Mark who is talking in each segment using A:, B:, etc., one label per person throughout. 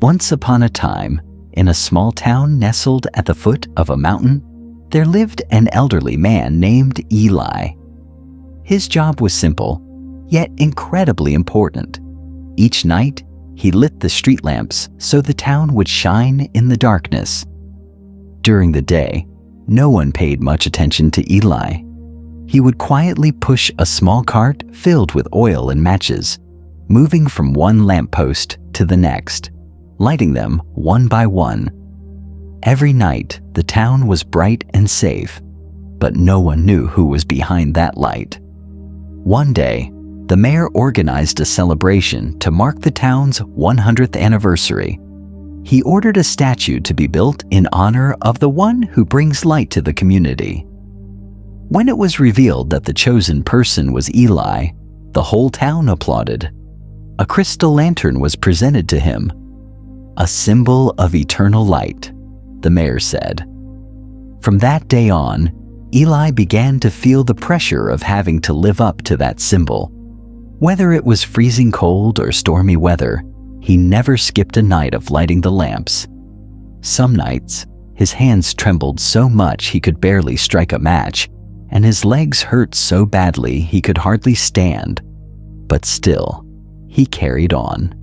A: Once upon a time, in a small town nestled at the foot of a mountain, there lived an elderly man named Eli. His job was simple, yet incredibly important. Each night, he lit the street lamps so the town would shine in the darkness. During the day, no one paid much attention to Eli. He would quietly push a small cart filled with oil and matches, moving from one lamppost to the next, lighting them one by one. Every night, the town was bright and safe, but no one knew who was behind that light. One day, the mayor organized a celebration to mark the town's 100th anniversary. He ordered a statue to be built in honor of the one who brings light to the community. When it was revealed that the chosen person was Eli, the whole town applauded. A crystal lantern was presented to him, a symbol of eternal light, the mayor said. From that day on, Eli began to feel the pressure of having to live up to that symbol. Whether it was freezing cold or stormy weather, he never skipped a night of lighting the lamps. Some nights, his hands trembled so much he could barely strike a match, and his legs hurt so badly he could hardly stand. But still, he carried on.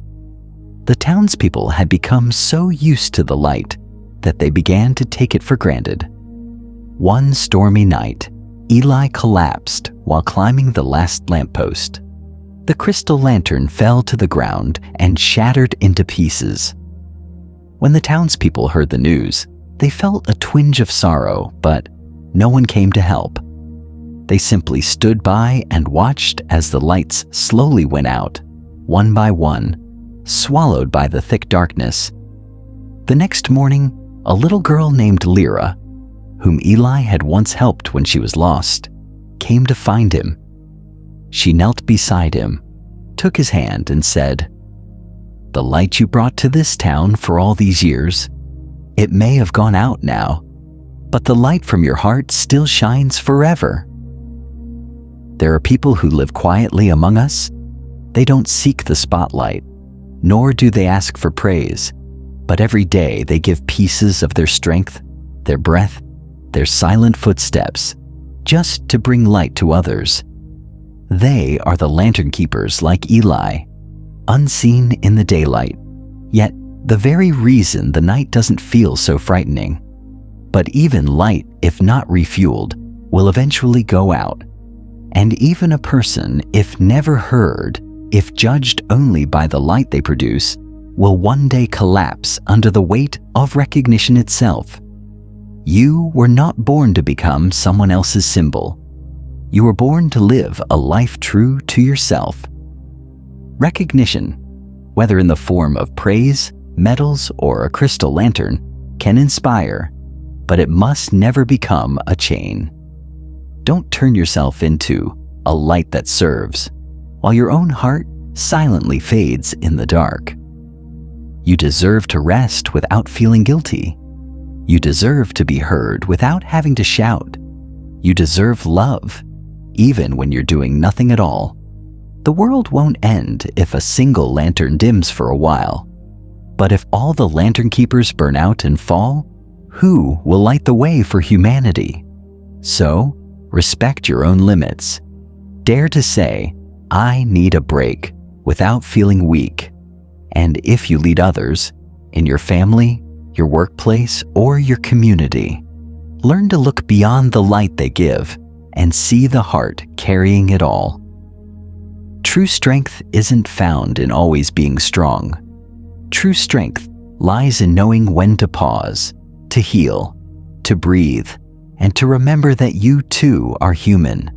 A: The townspeople had become so used to the light that they began to take it for granted. One stormy night, Eli collapsed while climbing the last lamppost. The crystal lantern fell to the ground and shattered into pieces. When the townspeople heard the news, they felt a twinge of sorrow, but no one came to help. They simply stood by and watched as the lights slowly went out, one by one, swallowed by the thick darkness. The next morning, a little girl named Lyra, whom Eli had once helped when she was lost, came to find him. She knelt beside him, took his hand and said, "The light you brought to this town for all these years, it may have gone out now, but the light from your heart still shines forever." There are people who live quietly among us. They don't seek the spotlight, nor do they ask for praise, but every day they give pieces of their strength, their breath, their silent footsteps, just to bring light to others. They are the lantern keepers like Eli, unseen in the daylight, yet the very reason the night doesn't feel so frightening. But even light, if not refueled, will eventually go out. And even a person, if never heard, if judged only by the light they produce, will one day collapse under the weight of recognition itself. You were not born to become someone else's symbol. You were born to live a life true to yourself. Recognition, whether in the form of praise, medals, or a crystal lantern, can inspire, but it must never become a chain. Don't turn yourself into a light that serves, while your own heart silently fades in the dark. You deserve to rest without feeling guilty. You deserve to be heard without having to shout. You deserve love, even when you're doing nothing at all. The world won't end if a single lantern dims for a while. But if all the lantern keepers burn out and fall, who will light the way for humanity? So, respect your own limits. Dare to say, "I need a break," without feeling weak. And if you lead others, in your family, your workplace, or your community, learn to look beyond the light they give and see the heart carrying it all. True strength isn't found in always being strong. True strength lies in knowing when to pause, to heal, to breathe, and to remember that you too are human.